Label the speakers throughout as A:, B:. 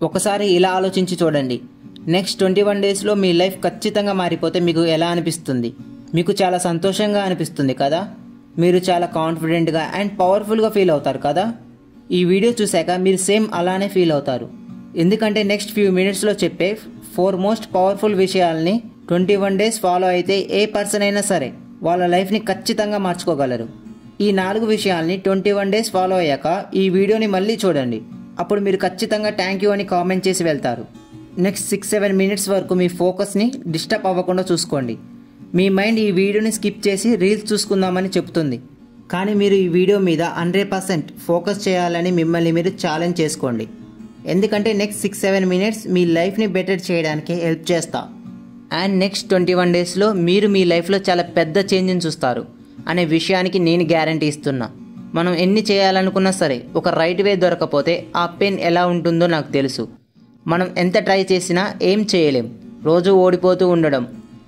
A: ఒకసారి ఇలా ఆలోచించి చూడండి. నెక్స్ట్ 21 డేస్లో మీ లైఫ్ ఖచ్చితంగా మారిపోతే మీకు ఎలా అనిపిస్తుంది? మీకు చాలా సంతోషంగా అనిపిస్తుంది కదా? మీరు చాలా కాన్ఫిడెంట్గా అండ్ పవర్ఫుల్గా ఫీల్ అవుతారు కదా? ఈ వీడియో చూశాక మీరు సేమ్ అలానే ఫీల్ అవుతారు. ఎందుకంటే నెక్స్ట్ ఫ్యూ మినిట్స్లో చెప్పే 4 మోస్ట్ పవర్ఫుల్ విషయాల్ని 21 డేస్ ఫాలో అయితే ఏ పర్సన్ అయినా సరే వాళ్ళ లైఫ్ని ఖచ్చితంగా మార్చుకోగలరు. ఈ 4 విషయాల్ని 21 డేస్ ఫాలో అయ్యాక ఈ వీడియోని మళ్ళీ చూడండి. అప్పుడు మీరు ఖచ్చితంగా థ్యాంక్ యూ అని కామెంట్ చేసి వెళ్తారు. నెక్స్ట్ 6-7 మినిట్స్ వరకు మీ ఫోకస్ని డిస్టర్బ్ అవ్వకుండా చూసుకోండి. మీ మైండ్ ఈ వీడియోని స్కిప్ చేసి రీల్స్ చూసుకుందామని చెప్తుంది, కానీ మీరు ఈ వీడియో మీద 100% ఫోకస్ చేయాలని మిమ్మల్ని మీరు ఛాలెంజ్ చేసుకోండి. ఎందుకంటే నెక్స్ట్ 6-7 మినిట్స్ మీ లైఫ్ని బెటర్ చేయడానికి హెల్ప్ చేస్తా. అండ్ నెక్స్ట్ 21 డేస్లో మీరు మీ లైఫ్లో చాలా పెద్ద చేంజ్ని చూస్తారు అనే విషయానికి నేను గ్యారంటీ ఇస్తున్నా. మనం ఎన్ని చేయాలనుకున్నా సరే ఒక రైట్ వే దొరకపోతే ఆ పెయిన్ ఎలా ఉంటుందో నాకు తెలుసు. మనం ఎంత ట్రై చేసినా ఏం చేయలేం. రోజు ఓడిపోతూ ఉండడం,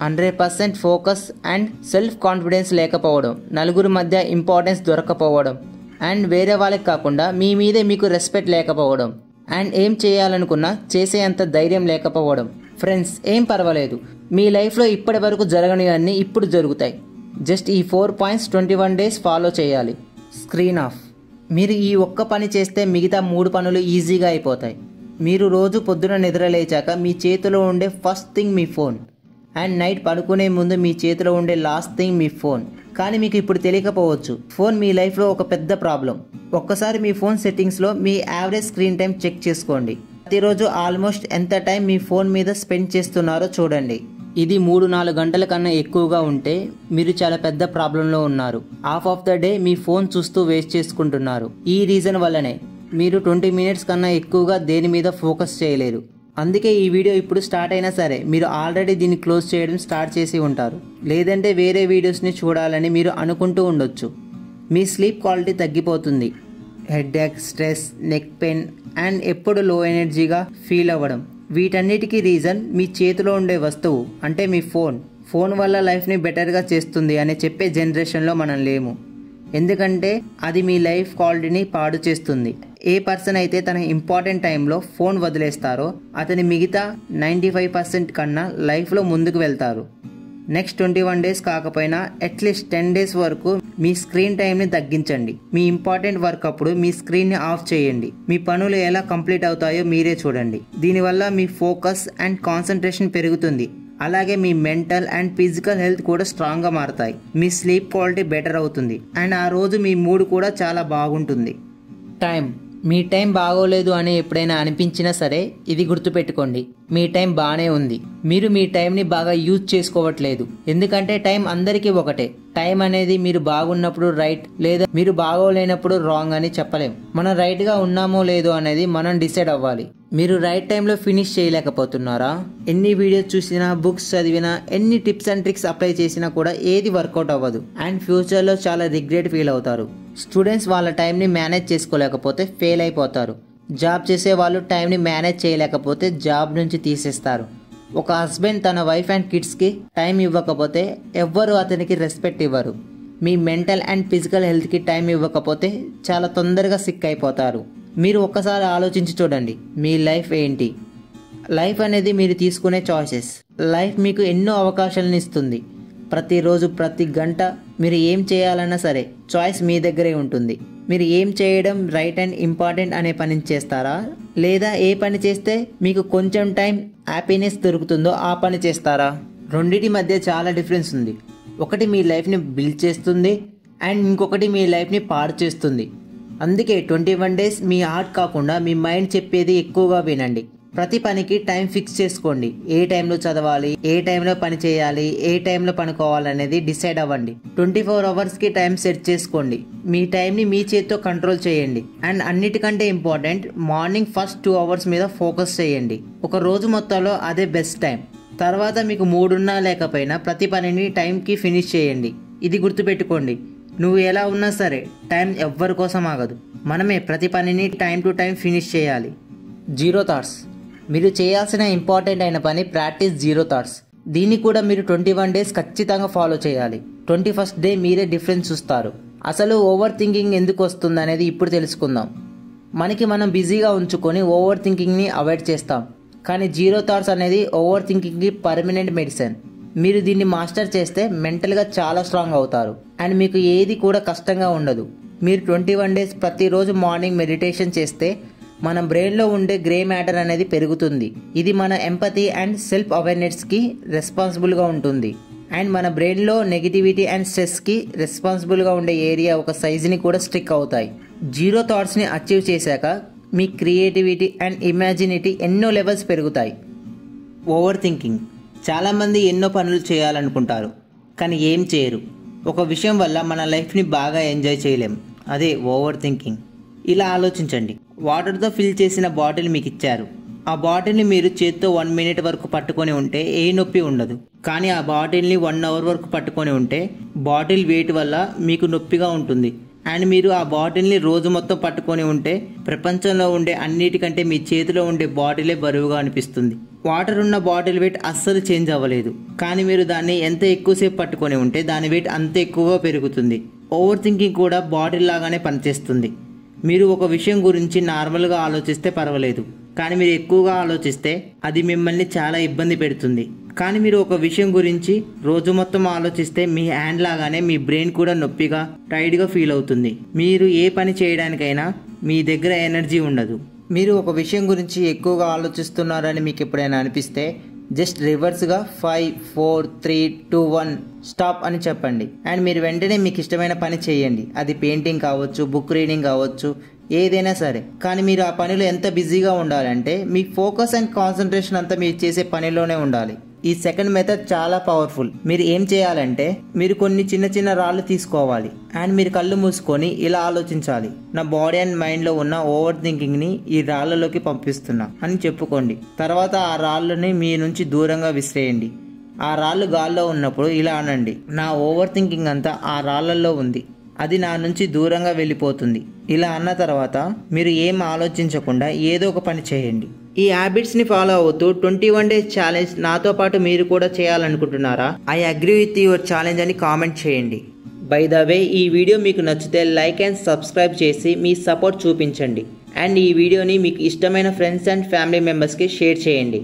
A: 100% ఫోకస్ అండ్ సెల్ఫ్ కాన్ఫిడెన్స్ లేకపోవడం, నలుగురి మధ్య ఇంపార్టెన్స్ దొరకపోవడం, అండ్ వేరే వాళ్ళకి కాకుండా మీ మీదే మీకు రెస్పెక్ట్ లేకపోవడం, అండ్ ఏం చేయాలనుకున్నా చేసే అంత ధైర్యం లేకపోవడం. ఫ్రెండ్స్, ఏం పర్వాలేదు, మీ లైఫ్లో ఇప్పటి వరకు జరగనివన్నీ ఇప్పుడు జరుగుతాయి. జస్ట్ ఈ 4 పాయింట్స్ 21 డేస్ ఫాలో చేయాలి. Screen off. మీరు ఈ ఒక్క పని చేస్తే మిగతా 3 పనులు ఈజీగా అయిపోతాయి. మీరు రోజు పొద్దున నిద్ర లేచాక మీ చేతిలో ఉండే first thing me phone, and night పడుకునే ముందు మీ చేతిలో ఉండే లాస్ట్ థింగ్ మీ ఫోన్. కానీ మీకు ఇప్పుడు తెలియకపోవచ్చు, ఫోన్ మీ లైఫ్లో ఒక పెద్ద ప్రాబ్లం. ఒక్కసారి మీ ఫోన్ సెట్టింగ్స్లో మీ యావరేజ్ స్క్రీన్ టైం చెక్ చేసుకోండి. ప్రతిరోజు ఆల్మోస్ట్ ఎంత టైం మీ ఫోన్ మీద స్పెండ్ చేస్తున్నారో చూడండి. ఇది 3-4 గంటల కన్నా ఎక్కువగా ఉంటే మీరు చాలా పెద్ద ప్రాబ్లంలో ఉన్నారు. Half of the day me phone చూస్తూ వేస్ట్ చేసుకుంటున్నారు. ఈ రీజన్ వల్లనే మీరు 20 మినిట్స్ కన్నా ఎక్కువగా దేని మీద ఫోకస్ చేయలేరు. అందుకే ఈ వీడియో ఇప్పుడు స్టార్ట్ అయినా సరే మీరు ఆల్రెడీ దీన్ని క్లోజ్ చేయడం స్టార్ట్ చేసి ఉంటారు. లేదంటే వేరే వీడియోస్ని చూడాలని మీరు అనుకుంటూ ఉండొచ్చు. మీ స్లీప్ క్వాలిటీ తగ్గిపోతుంది. Headache, stress, neck pain and ఎప్పుడు లో ఎనర్జీగా ఫీల్ అవ్వడం, వీటన్నిటికీ రీజన్ మీ చేతిలో ఉండే వస్తువు అంటే మీ ఫోన్ వల్ల లైఫ్ని బెటర్గా చేస్తుంది అని చెప్పే జనరేషన్లో మనం లేము. ఎందుకంటే అది మీ లైఫ్ క్వాలిటీని పాడు చేస్తుంది. ఏ పర్సన్ అయితే తన ఇంపార్టెంట్ టైంలో ఫోన్ వదిలేస్తారో అతని మిగతా 95% కన్నా లైఫ్లో ముందుకు వెళ్తారు. నెక్స్ట్ 21 డేస్ కాకపోయినా అట్లీస్ట్ 10 డేస్ వరకు మీ స్క్రీన్ టైంని తగ్గించండి. మీ ఇంపార్టెంట్ వర్క్ అప్పుడు మీ స్క్రీన్ని ఆఫ్ చేయండి. మీ పనులు ఎలా కంప్లీట్ అవుతాయో మీరే చూడండి. దీనివల్ల మీ ఫోకస్ అండ్ కాన్సన్ట్రేషన్ పెరుగుతుంది. అలాగే మీ మెంటల్ అండ్ ఫిజికల్ హెల్త్ కూడా స్ట్రాంగ్గా మారుతాయి. మీ స్లీప్ క్వాలిటీ బెటర్ అవుతుంది అండ్ ఆ రోజు మీ మూడ్ కూడా చాలా బాగుంటుంది. మీ టైం బాగోలేదు అని ఎప్పుడైనా అనిపించినా సరే ఇది గుర్తుపెట్టుకోండి, మీ టైం బాగానే ఉంది. మీరు మీ టైంని బాగా యూజ్ చేసుకోవట్లేదు. ఎందుకంటే టైం అందరికీ ఒకటే. టైం అనేది మీరు బాగున్నప్పుడు రైట్, లేదా మీరు బాగోలేనప్పుడు రాంగ్ అని చెప్పలేం. మనం రైట్గా ఉన్నామో లేదో అనేది మనం డిసైడ్ అవ్వాలి. మీరు రైట్ టైంలో ఫినిష్ చేయలేకపోతున్నారా? ఎన్ని వీడియోస్ చూసినా, బుక్స్ చదివినా, ఎన్ని టిప్స్ అండ్ ట్రిక్స్ అప్లై చేసినా కూడా ఏది వర్కౌట్ అవ్వదు అండ్ ఫ్యూచర్లో చాలా రిగ్రెట్ ఫీల్ అవుతారు. స్టూడెంట్స్ వాళ్ళ టైంని మేనేజ్ చేసుకోలేకపోతే ఫెయిల్ అయిపోతారు. జాబ్ చేసే వాళ్ళు టైంని మేనేజ్ చేయలేకపోతే జాబ్ నుంచి తీసేస్తారు. ఒక హస్బెండ్ తన వైఫ్ అండ్ కిడ్స్కి టైం ఇవ్వకపోతే ఎవ్వరు అతనికి రెస్పెక్ట్ ఇవ్వరు. మీ మెంటల్ అండ్ ఫిజికల్ హెల్త్కి టైం ఇవ్వకపోతే చాలా తొందరగా సిక్ అయిపోతారు. మీరు ఒక్కసారి ఆలోచించి చూడండి, మీ లైఫ్ ఏంటి? లైఫ్ అనేది మీరు తీసుకునే చాయిసెస్. లైఫ్ మీకు ఎన్నో అవకాశాలను ఇస్తుంది. ప్రతిరోజు, ప్రతి గంట మీరు ఏం చేయాలన్నా సరే చాయిస్ మీ దగ్గరే ఉంటుంది. మీరు ఏం చేయడం రైట్ అండ్ ఇంపార్టెంట్ అనే పని చేస్తారా, లేదా ఏ పని చేస్తే మీకు కొంచెం టైం హ్యాపీనెస్ దొరుకుతుందో ఆ పని చేస్తారా? రెండింటి మధ్య చాలా డిఫరెన్స్ ఉంది. ఒకటి మీ లైఫ్ని బిల్డ్ చేస్తుంది అండ్ ఇంకొకటి మీ లైఫ్ని పాడు చేస్తుంది. అందుకే 21 డేస్ మీ హార్ట్ కాకుండా మీ మైండ్ చెప్పేది ఎక్కువగా వినండి. ప్రతి పనికి టైం ఫిక్స్ చేసుకోండి. ఏ టైంలో చదవాలి, ఏ టైంలో పని చేయాలి, ఏ టైంలో పనుకోవాలనేది డిసైడ్ అవ్వండి. 24 అవర్స్కి టైం సెట్ చేసుకోండి. మీ టైంని మీ చేతితో కంట్రోల్ చేయండి. అండ్ అన్నిటికంటే ఇంపార్టెంట్, మార్నింగ్ ఫస్ట్ 2 అవర్స్ మీద ఫోకస్ చేయండి. ఒక రోజు మొత్తంలో అదే బెస్ట్ టైం. తర్వాత మీకు మూడున్నా లేకపోయినా ప్రతి పనిని టైంకి ఫినిష్ చేయండి. ఇది గుర్తుపెట్టుకోండి, నువ్వు ఎలా ఉన్నా సరే టైం ఎవ్వరి కోసం ఆగదు. మనమే ప్రతి పనిని టైం టు టైం ఫినిష్ చేయాలి. 0 థాట్స్. మీరు చేయాల్సిన ఇంపార్టెంట్ అయిన పని ప్రాక్టీస్ 0 థాట్స్. దీన్ని కూడా మీరు 21 డేస్ ఖచ్చితంగా ఫాలో చేయాలి. 21st డే మీరే డిఫరెన్స్ చూస్తారు. అసలు ఓవర్ థింకింగ్ ఎందుకు వస్తుంది అనేది ఇప్పుడు తెలుసుకుందాం. మనకి మనం బిజీగా ఉంచుకొని ఓవర్ థింకింగ్ని అవాయిడ్ చేస్తాం. కానీ జీరో థాట్స్ అనేది ఓవర్ థింకింగ్కి పర్మనెంట్ మెడిసిన్. మీరు దీన్ని మాస్టర్ చేస్తే మెంటల్గా చాలా స్ట్రాంగ్ అవుతారు అండ్ మీకు ఏది కూడా కష్టంగా ఉండదు. మీరు 21 డేస్ ప్రతిరోజు మార్నింగ్ మెడిటేషన్ చేస్తే మన బ్రెయిన్లో ఉండే గ్రే మ్యాటర్ అనేది పెరుగుతుంది. ఇది మన ఎంపతి అండ్ సెల్ఫ్ అవేర్నెస్కి రెస్పాన్సిబుల్గా ఉంటుంది. అండ్ మన బ్రెయిన్లో నెగిటివిటీ అండ్ స్ట్రెస్కి రెస్పాన్సిబుల్గా ఉండే ఏరియా ఒక సైజుని కూడా స్ట్రిక్ అవుతాయి. జీరో థాట్స్ని అచీవ్ చేశాక మీ క్రియేటివిటీ అండ్ ఇమాజినిటీ ఎన్నో లెవెల్స్ పెరుగుతాయి. Over thinking. చాలామంది ఎన్నో పనులు చేయాలనుకుంటారు కానీ ఏం చేయరు. ఒక విషయం వల్ల మన లైఫ్ని బాగా ఎంజాయ్ చేయలేం. అదే ఓవర్ థింకింగ్. ఇలా ఆలోచించండి. వాటర్తో ఫిల్ చేసిన బాటిల్ మీకు ఇచ్చారు. ఆ బాటిల్ని మీరు చేత్తో 1 మినిట్ వరకు పట్టుకొని ఉంటే ఏ నొప్పి ఉండదు. కానీ ఆ బాటిల్ని 1 అవర్ వరకు పట్టుకొని ఉంటే బాటిల్ వెయిట్ వల్ల మీకు నొప్పిగా ఉంటుంది. అండ్ మీరు ఆ బాటిల్ని రోజు మొత్తం పట్టుకొని ఉంటే ప్రపంచంలో ఉండే అన్నిటికంటే మీ చేతిలో ఉండే బాటిలే బరువుగా అనిపిస్తుంది. వాటర్ ఉన్న బాటిల్ వెయిట్ అస్సలు చేంజ్ అవ్వలేదు. కానీ మీరు దాన్ని ఎంత ఎక్కువసేపు పట్టుకొని ఉంటే దాని వెయిట్ అంత ఎక్కువగా పెరుగుతుంది. ఓవర్ థింకింగ్ కూడా బాటిల్ లాగానే పనిచేస్తుంది. మీరు ఒక విషయం గురించి నార్మల్గా ఆలోచిస్తే పర్వాలేదు, కానీ మీరు ఎక్కువగా ఆలోచిస్తే అది మిమ్మల్ని చాలా ఇబ్బంది పెడుతుంది. కానీ మీరు ఒక విషయం గురించి రోజు మొత్తం ఆలోచిస్తే మీ హ్యాండ్ లాగానే మీ బ్రెయిన్ కూడా నొప్పిగా టైట్గా ఫీల్ అవుతుంది. మీరు ఏ పని చేయడానికైనా మీ దగ్గర ఎనర్జీ ఉండదు. మీరు ఒక విషయం గురించి ఎక్కువగా ఆలోచిస్తున్నారని మీకు ఎప్పుడైనా అనిపిస్తే జస్ట్ రివర్స్గా 5 4 3 2 1 స్టాప్ అని చెప్పండి. అండ్ మీరు వెంటనే మీకు ఇష్టమైన పని చేయండి. అది పెయింటింగ్ కావచ్చు, బుక్ రీడింగ్ కావచ్చు, ఏదైనా సరే. కానీ మీరు ఆ పనిలో ఎంత బిజీగా ఉండాలంటే మీ ఫోకస్ అండ్ కాన్సన్ట్రేషన్ అంతా మీరు చేసే పనిలోనే ఉండాలి. ఈ సెకండ్ మెథడ్ చాలా పవర్ఫుల్. మీరు ఏం చేయాలంటే మీరు కొన్ని చిన్న చిన్న రాళ్ళు తీసుకోవాలి అండ్ మీరు కళ్ళు మూసుకొని ఇలా ఆలోచించాలి. నా బాడీ అండ్ మైండ్లో ఉన్న ఓవర్ థింకింగ్ని ఈ రాళ్ళలోకి పంపిస్తున్నా అని చెప్పుకోండి. తర్వాత ఆ రాళ్ళని మీ నుంచి దూరంగా విసిరేయండి. ఆ రాళ్ళు గాల్లో ఉన్నప్పుడు ఇలా అనండి, నా ఓవర్ థింకింగ్ అంతా ఆ రాళ్ళల్లో ఉంది, అది నా నుంచి దూరంగా వెళ్ళిపోతుంది. ఇలా అన్న తర్వాత మీరు ఏం ఆలోచించకుండా ఏదో ఒక పని చేయండి. ఈ హ్యాబిట్స్ని ఫాలో అవుతూ 21 డేస్ ఛాలెంజ్ నాతో పాటు మీరు కూడా చేయాలనుకుంటున్నారా? I agree with your challenge అని కామెంట్ చేయండి. బై ద వే, ఈ వీడియో మీకు నచ్చితే లైక్ అండ్ సబ్స్క్రైబ్ చేసి మీ సపోర్ట్ చూపించండి. అండ్ ఈ వీడియోని మీకు ఇష్టమైన ఫ్రెండ్స్ అండ్ ఫ్యామిలీ మెంబర్స్కి షేర్ చేయండి.